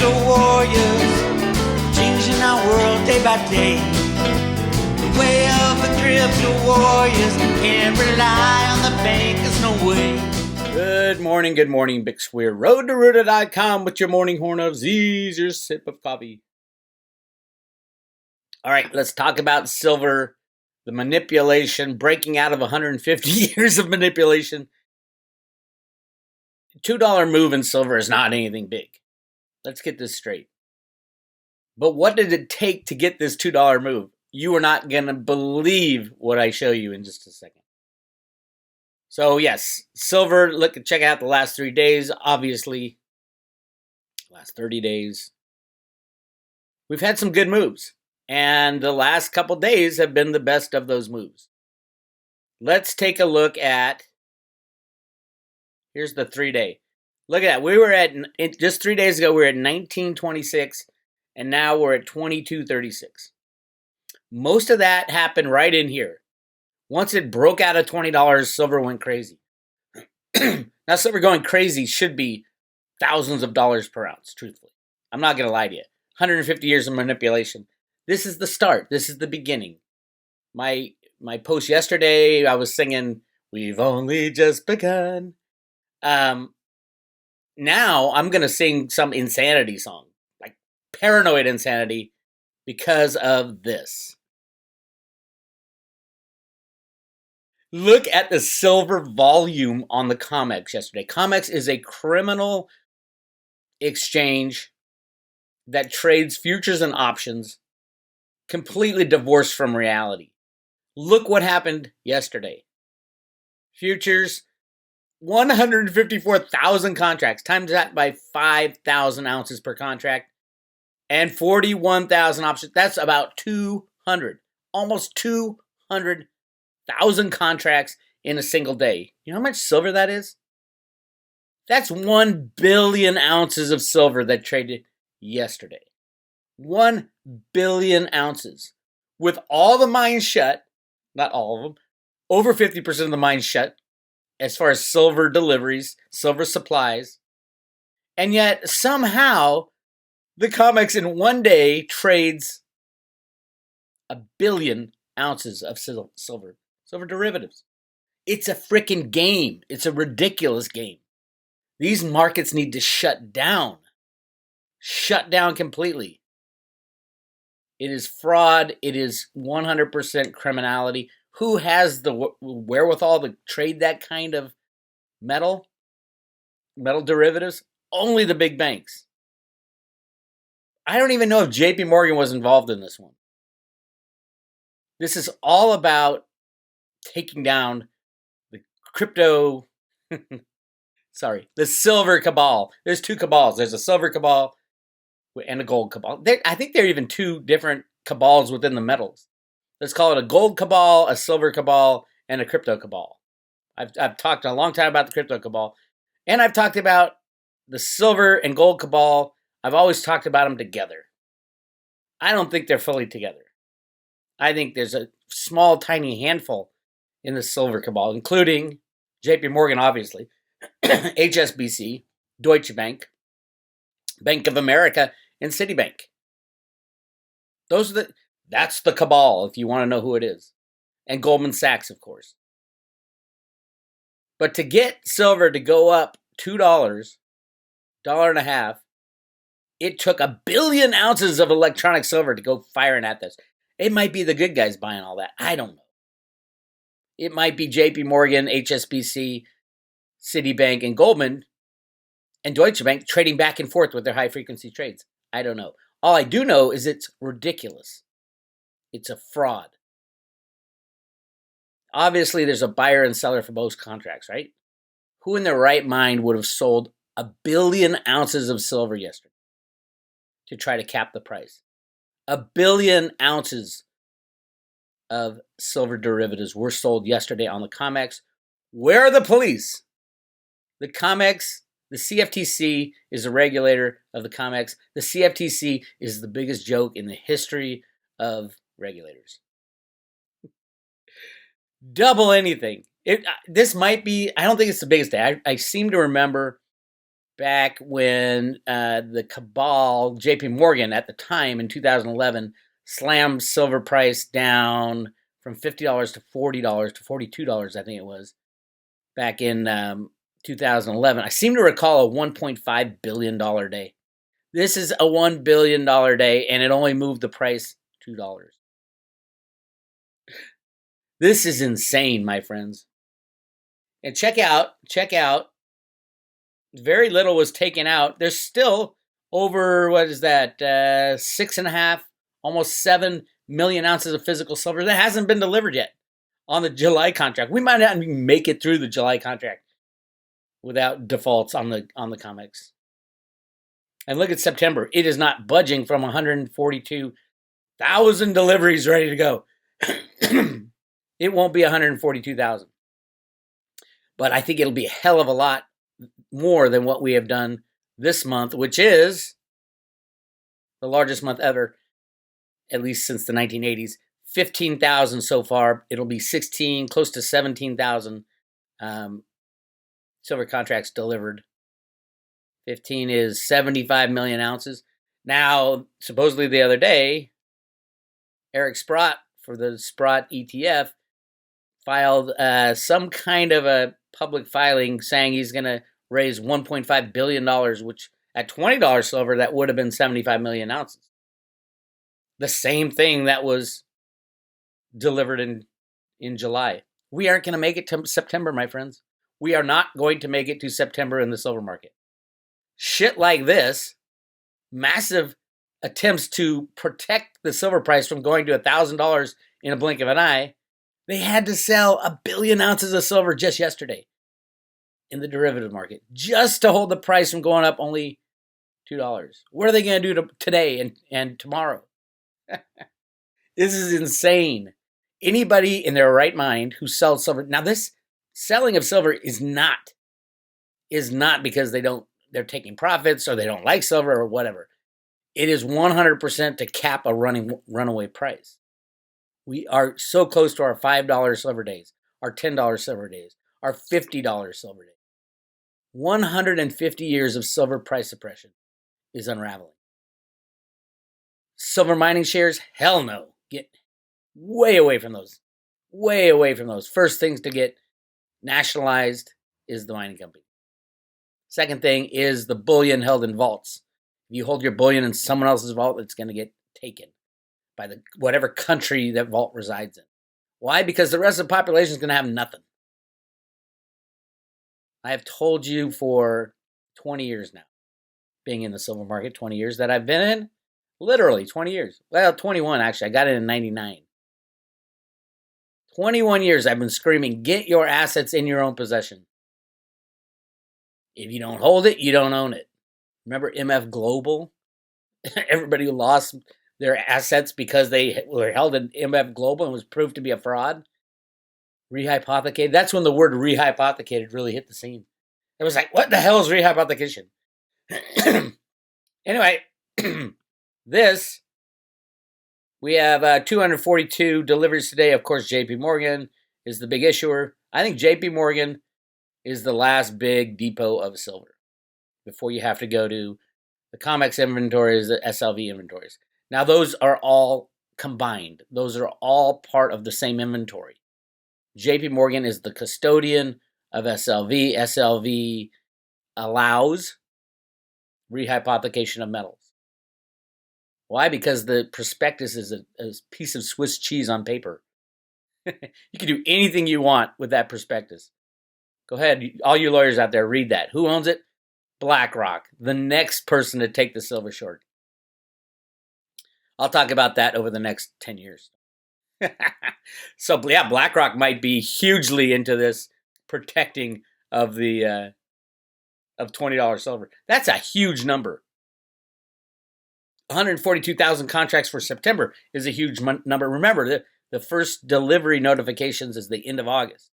crypto warriors, changing our world day by day. The way of the crypto warriors, can't rely on the bankers, no way. Good morning, Bix Weir. RoadToRuta.com with your morning horn of Z's, your sip of coffee. All right, let's talk about silver, the manipulation, breaking out of 150 years of manipulation. $2 move in silver is not anything big. Let's get this straight. But what did it take to get this $2 move? You are not going to believe what I show you in just a second. So yes, silver, check out the last 3 days. Obviously, last 30 days. We've had some good moves. And the last couple days have been the best of those moves. Let's take a look at, here's the 3-day. Look at that. We were at, just 3 days ago, we were at 1926, and now we're at 2236. Most of that happened right in here. Once it broke out of $20, silver went crazy. Now, silver going crazy should be thousands of dollars per ounce, truthfully. I'm not going to lie to you. 150 years of manipulation. This is the start. This is the beginning. My post yesterday, I was singing, "We've only just begun." Now I'm going to sing some insanity song, like paranoid insanity, because of this. Look at the silver volume on the Comex yesterday. Comex is a criminal exchange that trades futures and options, completely divorced from reality. Look what happened yesterday. Futures, 154,000 contracts, times that by 5,000 ounces per contract, and 41,000 options. That's about 200, almost 200,000 contracts in a single day. You know how much silver that is? That's 1 billion ounces of silver that traded yesterday. 1 billion ounces. With all the mines shut, not all of them, over 50% of the mines shut as far as silver deliveries, silver supplies. And yet somehow the Comex in one day trades 1 billion ounces of silver derivatives. It's a freaking game. It's a ridiculous game. These markets need to shut down. Shut down completely. It is fraud. It is 100% criminality. Who has the wherewithal to trade that kind of metal derivatives? Only the big banks. I don't even know if JP Morgan was involved in this one. This is all about taking down the crypto, the silver cabal. There's two cabals. There's a silver cabal and a gold cabal. I think there are even two different cabals within the metals. Let's call it a gold cabal, a silver cabal, and a crypto cabal. I've talked a long time about the crypto cabal, and I've talked about the silver and gold cabal. I've always talked about them together. I don't think they're fully together. I think there's a small, tiny handful in the silver cabal, including JP Morgan, obviously, HSBC, Deutsche Bank, Bank of America, and Citibank. That's the cabal, if you want to know who it is. And Goldman Sachs, of course. But to get silver to go up $2, $1.50, it took 1 billion ounces of electronic silver to go firing at this. It might be the good guys buying all that. I don't know. It might be JP Morgan, HSBC, Citibank, and Goldman, and Deutsche Bank trading back and forth with their high-frequency trades. I don't know. All I do know is it's ridiculous. It's a fraud. Obviously, there's a buyer and seller for both contracts, right? Who in their right mind would have sold 1 billion ounces of silver yesterday to try to cap the price? 1 billion ounces of silver derivatives were sold yesterday on the Comex. Where are the police? The Comex, the CFTC is the regulator of the Comex. The CFTC is the biggest joke in the history of regulators. Double anything. This might be, I don't think it's the biggest day. I seem to remember back when the cabal, JP Morgan at the time in 2011, slammed silver price down from $50 to $40 to $42, I think it was, back in 2011. I seem to recall a $1.5 billion day. This is a $1 billion day, and it only moved the price $2. This is insane, my friends. And check out, very little was taken out. There's still over, what is that, 6.5, almost 7 million ounces of physical silver that hasn't been delivered yet on the July contract. We might not even make it through the July contract without defaults on the Comex. And look at September. It is not budging from 142,000 deliveries ready to go. It won't be 142,000. But I think it'll be a hell of a lot more than what we have done this month, which is the largest month ever, at least since the 1980s. 15,000 so far. It'll be 16, close to 17,000 silver contracts delivered. 15 is 75 million ounces. Now, supposedly the other day, Eric Sprott for the Sprott ETF filed some kind of a public filing saying he's going to raise $1.5 billion, which at $20 silver, that would have been 75 million ounces. The same thing that was delivered in July. We aren't going to make it to September, my friends. We are not going to make it to September in the silver market. Shit like this, massive attempts to protect the silver price from going to $1,000 in a blink of an eye, they had to sell 1 billion ounces of silver just yesterday in the derivative market, just to hold the price from going up only $2. What are they going to do today and tomorrow? This is insane. Anybody in their right mind who sells silver, now this selling of silver is not because they're taking profits or they don't like silver or whatever. It is 100% to cap a runaway price. We are so close to our $5 silver days, our $10 silver days, our $50 silver days. 150 years of silver price suppression is unraveling. Silver mining shares? Hell no. Get way away from those. Way away from those. First things to get nationalized is the mining company. Second thing is the bullion held in vaults. If you hold your bullion in someone else's vault, it's going to get taken by whatever country that vault resides in. Why? Because the rest of the population is going to have nothing. I have told you for 20 years now, being in the silver market, 20 years that I've been in, literally 20 years. Well, 21 actually. I got it in 99. 21 years I've been screaming, get your assets in your own possession. If you don't hold it, you don't own it. Remember MF Global? Everybody who lost their assets because they were held in MF Global and was proved to be a fraud. Rehypothecated. That's when the word rehypothecated really hit the scene. It was like, what the hell is rehypothecation? Anyway, we have 242 deliveries today. Of course, JP Morgan is the big issuer. I think JP Morgan is the last big depot of silver before you have to go to the Comex inventories, the SLV inventories. Now, those are all combined. Those are all part of the same inventory. JP Morgan is the custodian of SLV. SLV allows rehypothecation of metals. Why? Because the prospectus is a piece of Swiss cheese on paper. You can do anything you want with that prospectus. Go ahead, all you lawyers out there, read that. Who owns it? BlackRock, the next person to take the silver short. I'll talk about that over the next 10 years. So, yeah, BlackRock might be hugely into this protecting of the of $20 silver. That's a huge number. 142,000 contracts for September is a huge number. Remember, the first delivery notifications is the end of August.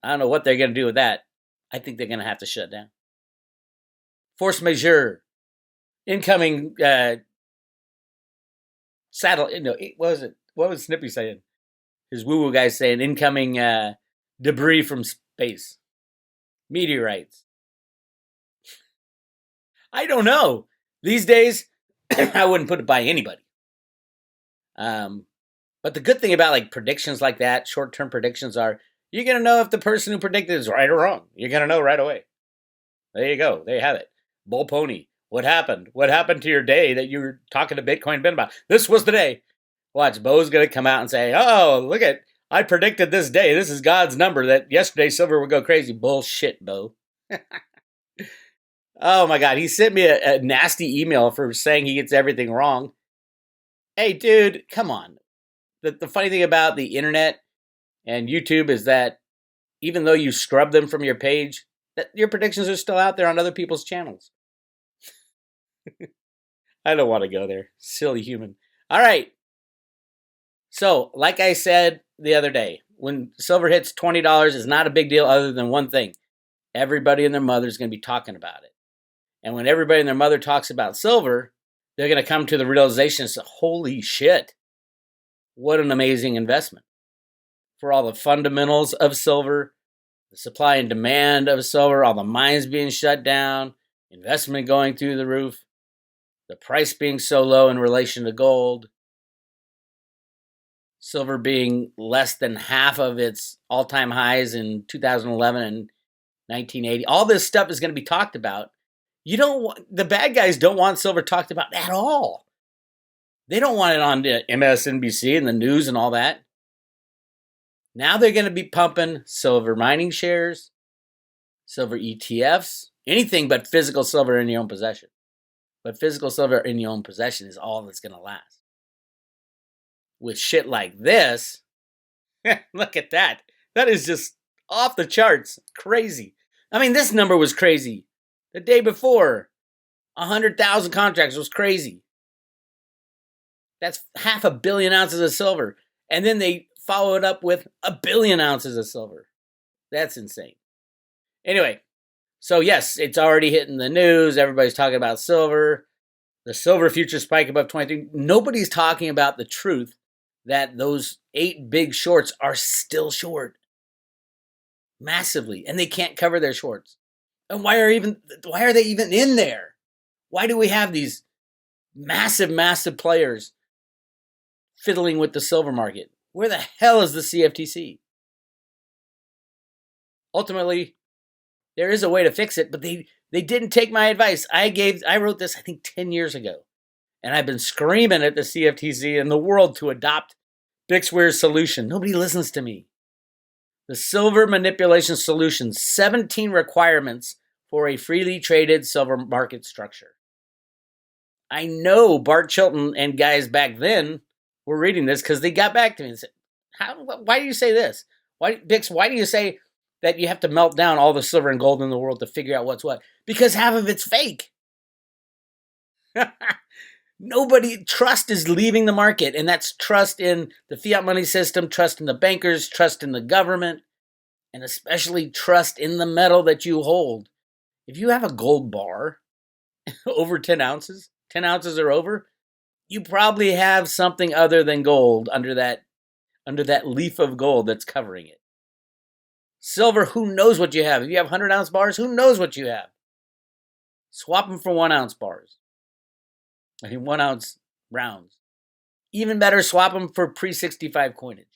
I don't know what they're going to do with that. I think they're going to have to shut down. Force majeure. Incoming what was Snippy saying? His woo-woo guy saying incoming debris from space. Meteorites. I don't know. These days, I wouldn't put it by anybody. But the good thing about like predictions like that, short-term predictions, are you're gonna know if the person who predicted is right or wrong. You're gonna know right away. There you go. There you have it. Bull pony. What happened? What happened to your day that you were talking to Bitcoin Ben about? This was the day. Watch, Bo's gonna come out and say, "Oh, look at, I predicted this day. This is God's number that yesterday silver would go crazy." Bullshit, Bo. Oh my God, he sent me a nasty email for saying he gets everything wrong. Hey, dude, come on. The funny thing about the internet and YouTube is that even though you scrub them from your page, that your predictions are still out there on other people's channels. I don't want to go there. Silly human. All right. So, like I said the other day, when silver hits $20 is not a big deal other than one thing. Everybody and their mother is going to be talking about it. And when everybody and their mother talks about silver, they're going to come to the realization, holy shit, what an amazing investment. For all the fundamentals of silver, the supply and demand of silver, all the mines being shut down, investment going through the roof, the price being so low in relation to gold, silver being less than half of its all-time highs in 2011 and 1980. All this stuff is going to be talked about. The bad guys don't want silver talked about at all. They don't want it on the MSNBC and the news and all that. Now they're going to be pumping silver mining shares, silver ETFs, anything but physical silver in your own possession. But physical silver in your own possession is all that's going to last. With shit like this, look at that. That is just off the charts. Crazy. I mean, this number was crazy. The day before, 100,000 contracts was crazy. That's 500 million ounces of silver. And then they follow it up with 1 billion ounces of silver. That's insane. Anyway, so yes, it's already hitting the news. Everybody's talking about silver. The silver future spike above 23. Nobody's talking about the truth that those 8 big shorts are still short. Massively. And they can't cover their shorts. And why are they even in there? Why do we have these massive players fiddling with the silver market? Where the hell is the CFTC? Ultimately, there is a way to fix it, but they didn't take my advice. I wrote this, I think, 10 years ago. And I've been screaming at the CFTC and the world to adopt Bix Weir's solution. Nobody listens to me. The Silver Manipulation Solution, 17 requirements for a freely traded silver market structure. I know Bart Chilton and guys back then were reading this because they got back to me and said, why do you say this? Bix, why do you say that you have to melt down all the silver and gold in the world to figure out what's what? Because half of it's fake. Trust is leaving the market, and that's trust in the fiat money system, trust in the bankers, trust in the government, and especially trust in the metal that you hold. If you have a gold bar over 10 ounces or over, you probably have something other than gold under that leaf of gold that's covering it. Silver, who knows what you have? If you have 100-ounce bars, who knows what you have? Swap them for 1-ounce bars. 1-ounce rounds. Even better, swap them for pre-65 coinage.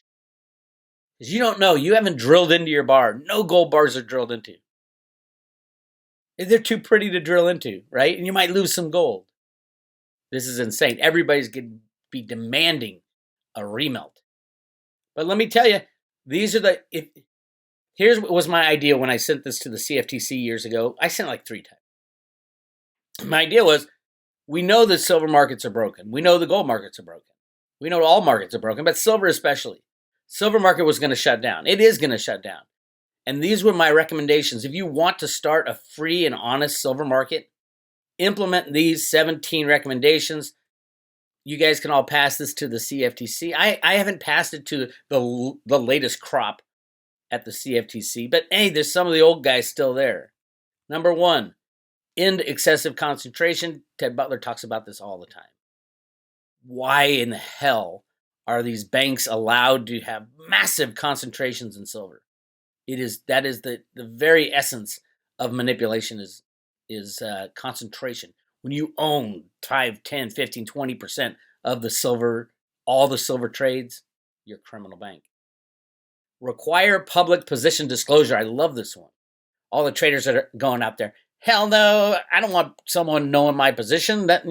Because you don't know. You haven't drilled into your bar. No gold bars are drilled into. They're too pretty to drill into, right? And you might lose some gold. This is insane. Everybody's going to be demanding a remelt. But let me tell you, here's what was my idea when I sent this to the CFTC years ago. I sent it like 3 times. My idea was, we know that silver markets are broken. We know the gold markets are broken. We know all markets are broken, but silver especially. Silver market was going to shut down. It is going to shut down. And these were my recommendations. If you want to start a free and honest silver market, implement these 17 recommendations. You guys can all pass this to the CFTC. I haven't passed it to the latest crop at the CFTC, but hey, there's some of the old guys still there. Number 1, end excessive concentration. Ted Butler talks about this all the time. Why in the hell are these banks allowed to have massive concentrations in silver? That is the very essence of manipulation, is concentration. When you own 5, 10, 15, 20% of the silver, all the silver trades, you're a criminal bank. Require public position disclosure. I love this one. All the traders that are going out there, hell no, I don't want someone knowing my position. That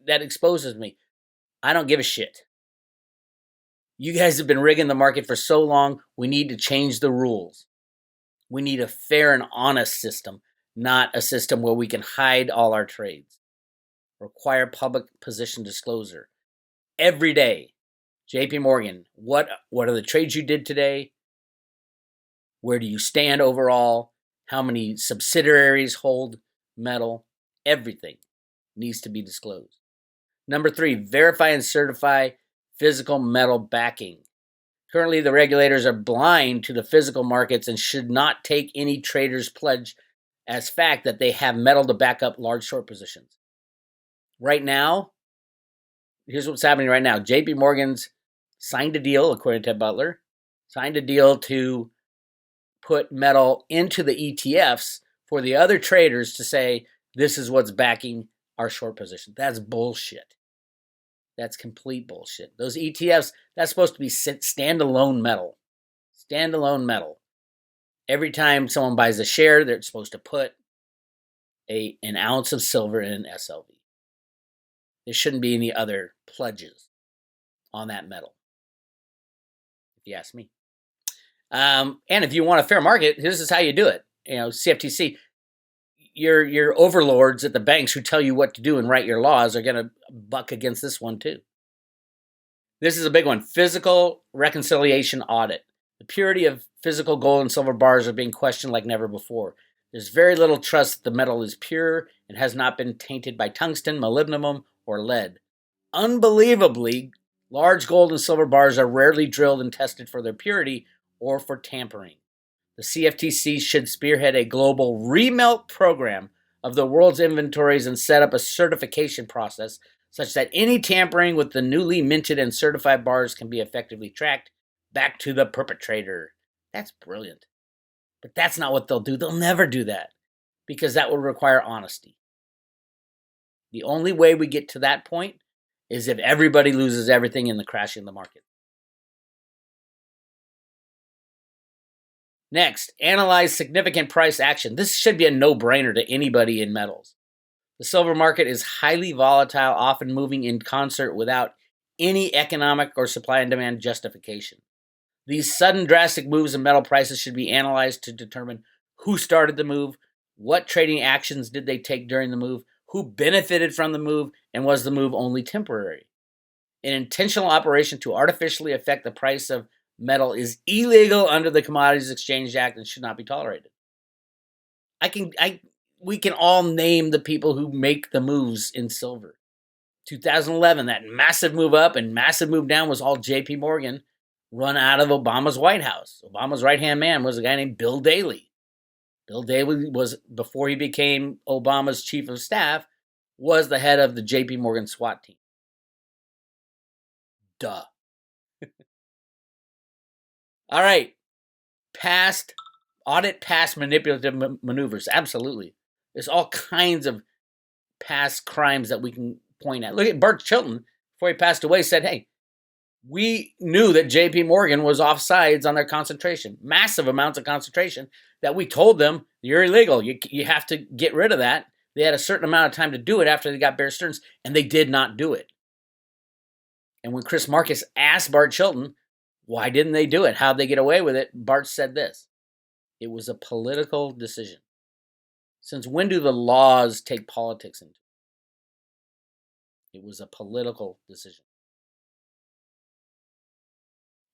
exposes me. I don't give a shit. You guys have been rigging the market for so long. We need to change the rules. We need a fair and honest system, not a system where we can hide all our trades. Require public position disclosure. Every day, JP Morgan, what are the trades you did today? Where do you stand overall? How many subsidiaries hold metal? Everything needs to be disclosed. Number 3, verify and certify physical metal backing. Currently, the regulators are blind to the physical markets and should not take any trader's pledge as fact that they have metal to back up large short positions. Right now, here's what's happening right now. JP Morgan's signed a deal, according to Ted Butler, signed a deal to put metal into the ETFs for the other traders to say, this is what's backing our short position. That's bullshit. That's complete bullshit. Those ETFs, that's supposed to be standalone metal. Standalone metal. Every time someone buys a share, they're supposed to put an ounce of silver in an SLV. There shouldn't be any other pledges on that metal, if you ask me. And if you want a fair market, this is how you do it. CFTC, your overlords at the banks who tell you what to do and write your laws are going to buck against this one too. This is a big one. Physical reconciliation audit. The purity of physical gold and silver bars are being questioned like never before. There's very little trust that the metal is pure and has not been tainted by tungsten, molybdenum, or lead. Unbelievably, large gold and silver bars are rarely drilled and tested for their purity or for tampering. The CFTC should spearhead a global remelt program of the world's inventories and set up a certification process such that any tampering with the newly minted and certified bars can be effectively tracked back to the perpetrator. That's brilliant. But that's not what they'll do. They'll never do that because that would require honesty. The only way we get to that point is if everybody loses everything in the crashing of the market. Next, analyze significant price action. This should be a no-brainer to anybody in metals. The silver market is highly volatile, often moving in concert without any economic or supply and demand justification. These sudden drastic moves in metal prices should be analyzed to determine who started the move, what trading actions did they take during the move, who benefited from the move, and was the move only temporary. An intentional operation to artificially affect the price of metal is illegal under the Commodities Exchange Act and should not be tolerated. We can all name the people who make the moves in silver. 2011, that massive move up and massive move down was all JP Morgan run out of Obama's White House. Obama's right-hand man was a guy named Bill Daley. Bill Daley was, before he became Obama's chief of staff, was the head of the JP Morgan SWAT team. Duh. All right. Audit past manipulative maneuvers. Absolutely. There's all kinds of past crimes that we can point at. Look at Bart Chilton, before he passed away, said, hey, we knew that JP Morgan was offsides on their concentration. Massive amounts of concentration that we told them, you're illegal. You have to get rid of that. They had a certain amount of time to do it after they got Bear Stearns, and they did not do it. And when Chris Marcus asked Bart Chilton, why didn't they do it? How'd they get away with it? Bart said this. It was a political decision. Since when do the laws take politics into it? It was a political decision.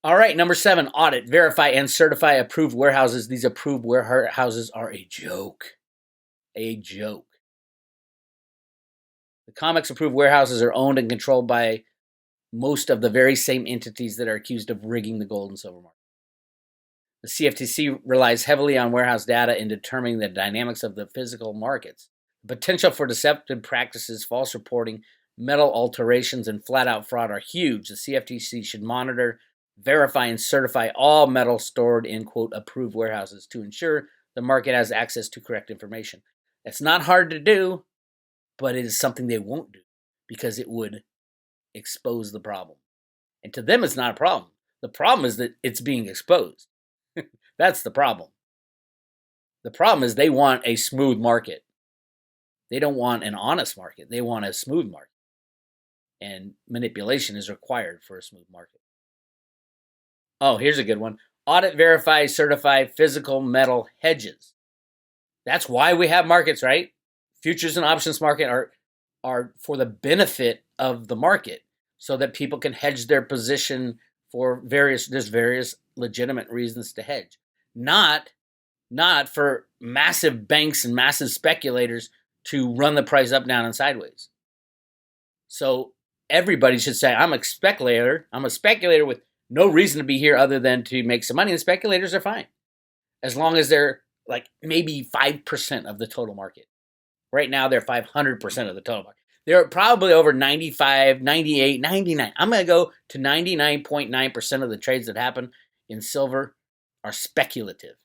All right, number 7, audit, verify, and certify approved warehouses. These approved warehouses are a joke. A joke. The Comex approved warehouses are owned and controlled by most of the very same entities that are accused of rigging the gold and silver market. The CFTC relies heavily on warehouse data in determining the dynamics of the physical markets. The potential for deceptive practices, false reporting, metal alterations, and flat-out fraud are huge. The CFTC should monitor, verify, and certify all metal stored in, quote, approved warehouses to ensure the market has access to correct information. It's not hard to do, but it is something they won't do because it would expose the problem. And to them, it's not a problem. The problem is that it's being exposed. That's the problem. The problem is they want a smooth market. They don't want an honest market. They want a smooth market. And manipulation is required for a smooth market. Oh, here's a good one. Audit, verify, certify physical metal hedges. That's why we have markets, right? Futures and options market are for the benefit of the market so that people can hedge their position for various legitimate reasons to hedge. Not for massive banks and massive speculators to run the price up, down, and sideways. So everybody should say, I'm a speculator. I'm a speculator with no reason to be here other than to make some money. And speculators are fine. As long as they're like maybe 5% of the total market. Right now, they're 500% of the total market. They're probably over 95, 98, 99. I'm going to go to 99.9% of the trades that happen in silver are speculative.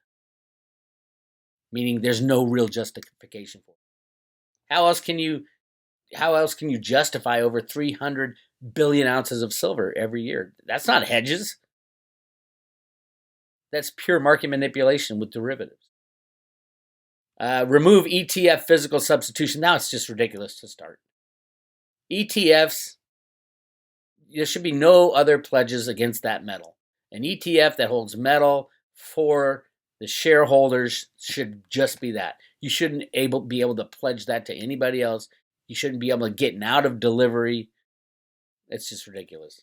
Meaning there's no real justification for it. How else can you justify over 300 billion ounces of silver every year? That's not hedges. That's pure market manipulation with derivatives. Remove ETF physical substitution. Now it's just ridiculous to start. ETFs, there should be no other pledges against that metal. An ETF that holds metal for the shareholders should just be that. You shouldn't be able to pledge that to anybody else. You shouldn't be able to get out of delivery. It's just ridiculous.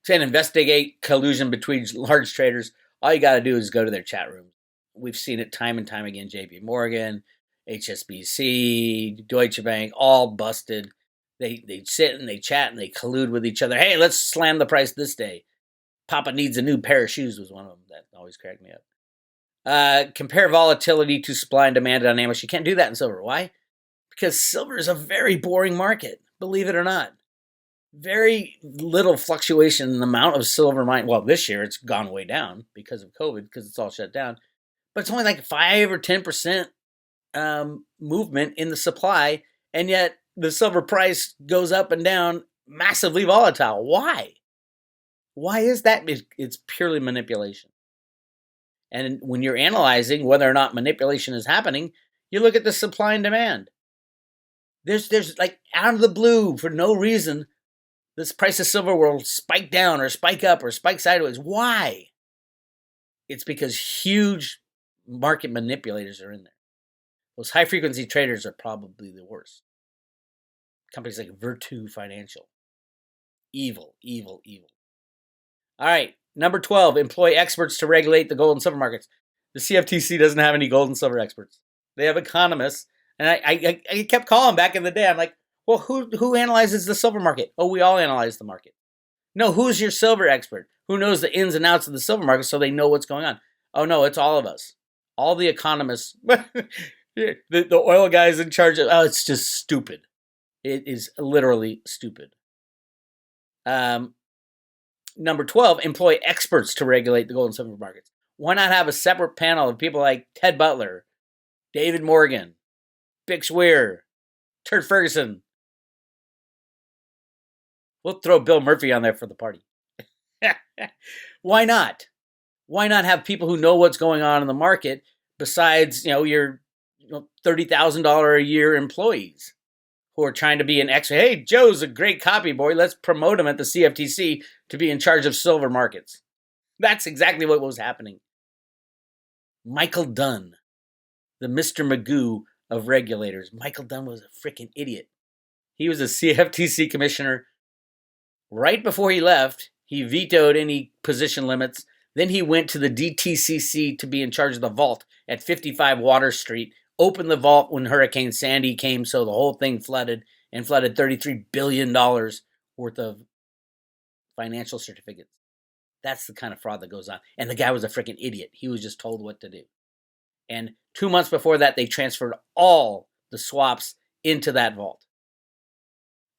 To investigate collusion between large traders, all you got to do is go to their chat rooms. We've seen it time and time again. JP Morgan, HSBC, Deutsche Bank, all busted. They sit and they chat and they collude with each other. Hey, let's slam the price this day. Papa needs a new pair of shoes was one of them that always cracked me up. Compare volatility to supply and demand dynamics. You can't do that in silver. Why? Because silver is a very boring market, believe it or not. Very little fluctuation in the amount of silver mined. Well, this year it's gone way down because of COVID, because it's all shut down. But it's only like 5 or 10% movement in the supply, and yet the silver price goes up and down, massively volatile. Why? Why is that? It's purely manipulation. And when you're analyzing whether or not manipulation is happening, you look at the supply and demand. There's like out of the blue, for no reason, this price of silver will spike down or spike up or spike sideways. Why? It's because huge market manipulators are in there. Those high-frequency traders are probably the worst. Companies like Virtu Financial. Evil, evil, evil. All right, number 12, employ experts to regulate the gold and silver markets. The CFTC doesn't have any gold and silver experts. They have economists. And I kept calling back in the day. I'm like, well, who analyzes the silver market? Oh, we all analyze the market. No, who's your silver expert? Who knows the ins and outs of the silver market so they know what's going on? Oh, no, it's all of us. All the economists. the oil guys in charge of, it's just stupid. It is literally stupid. Number 12, employ experts to regulate the gold and silver markets. Why not have a separate panel of people like Ted Butler, David Morgan, Bix Weir, Turd Ferguson? We'll throw Bill Murphy on there for the party. Why not? Why not have people who know what's going on in the market besides, your $30,000 a year employees who are trying to be an expert? Hey, Joe's a great copy boy. Let's promote him at the CFTC to be in charge of silver markets. That's exactly what was happening. Michael Dunn, the Mr. Magoo of regulators. Michael Dunn was a freaking idiot. He was a CFTC commissioner. Right before he left, he vetoed any position limits. Then he went to the DTCC to be in charge of the vault at 55 Water Street, opened the vault when Hurricane Sandy came, so the whole thing flooded $33 billion worth of financial certificates. That's the kind of fraud that goes on. And the guy was a freaking idiot. He was just told what to do. And 2 months before that, they transferred all the swaps into that vault.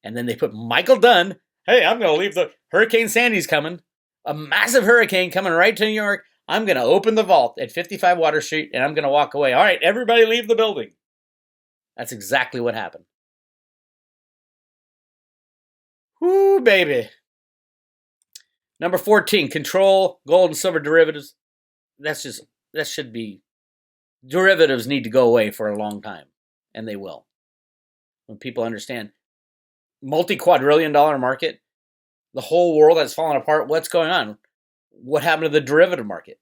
And then they put Michael Dunn. Hey, I'm going to leave Hurricane Sandy's coming. A massive hurricane coming right to New York. I'm going to open the vault at 55 Water Street, and I'm going to walk away. All right, everybody leave the building. That's exactly what happened. Whoo, baby. Number 14, control gold and silver derivatives. That should be, derivatives need to go away for a long time, and they will. When people understand, multi-quadrillion dollar market, the whole world has fallen apart. What's going on? What happened to the derivative market?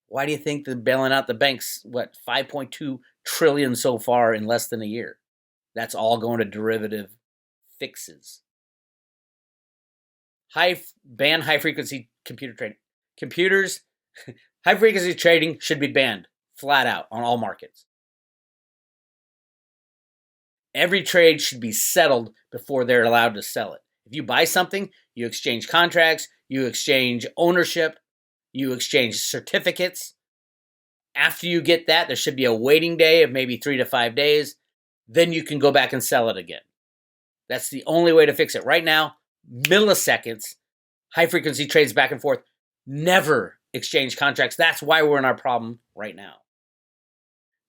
Why do you think they're bailing out the banks? 5.2 trillion so far in less than a year? That's all going to derivative fixes. Ban high frequency computer trading. Computers, high frequency trading should be banned flat out on all markets. Every trade should be settled before they're allowed to sell it. If you buy something, you exchange contracts, you exchange ownership, you exchange certificates. After you get that, there should be a waiting day of maybe 3 to 5 days. Then you can go back and sell it again. That's the only way to fix it. Right now, milliseconds, high frequency trades back and forth, never exchange contracts. That's why we're in our problem right now.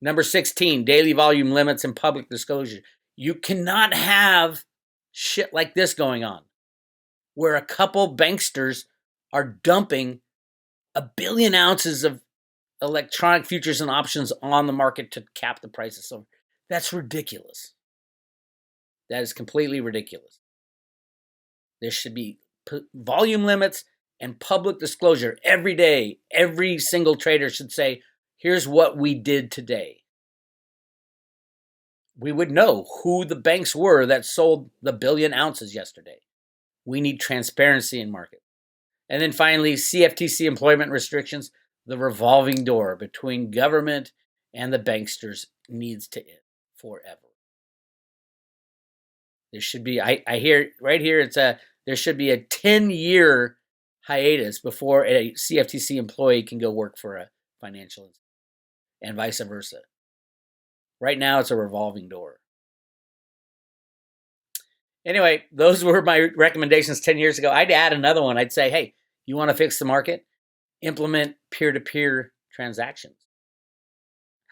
Number 16, daily volume limits and public disclosure. You cannot have shit like this going on, where a couple banksters are dumping 1 billion ounces of electronic futures and options on the market to cap the price of silver. That's ridiculous. That is completely ridiculous. There should be volume limits and public disclosure every day. Every single trader should say, here's what we did today. We would know who the banks were that sold the 1 billion ounces yesterday. We need transparency in market. And then finally, CFTC employment restrictions. The revolving door between government and the banksters needs to end forever. There should be, I hear right here, there should be a 10-year hiatus before a CFTC employee can go work for a financial institution, and vice versa. Right now, it's a revolving door. Anyway, those were my recommendations 10 years ago. I'd add another one. I'd say, hey, you want to fix the market? Implement peer-to-peer transactions.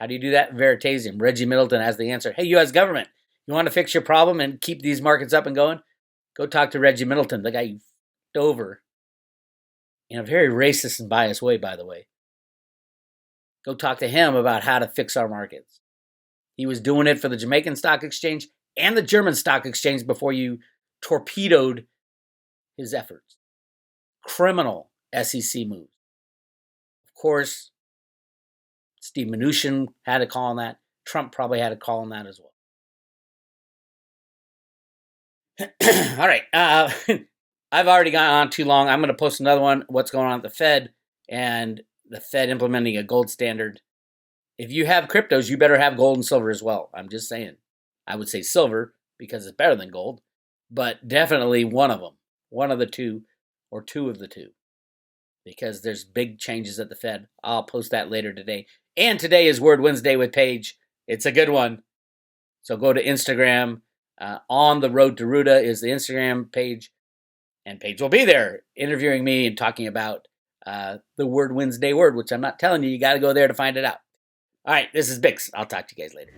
How do you do that? Veritasium. Reggie Middleton has the answer. Hey, U.S. government, you want to fix your problem and keep these markets up and going? Go talk to Reggie Middleton, the guy you f***ed over in a very racist and biased way, by the way. Go talk to him about how to fix our markets. He was doing it for the Jamaican Stock Exchange and the German Stock Exchange before you torpedoed his efforts. Criminal SEC moves. Of course, Steve Mnuchin had a call on that. Trump probably had a call on that as well. All right. I've already gone on too long. I'm going to post another one, what's going on at the Fed, and the Fed implementing a gold standard. If you have cryptos, you better have gold and silver as well. I'm just saying. I would say silver because it's better than gold, but definitely one of them, one of the two, or two of the two, because there's big changes at the Fed. I'll post that later today. And today is Word Wednesday with Paige. It's a good one. So go to Instagram. On the Road to Ruta is the Instagram page, and Paige will be there interviewing me and talking about the Word Wednesday word, which I'm not telling you. You got to go there to find it out. All right, this is Bix. I'll talk to you guys later.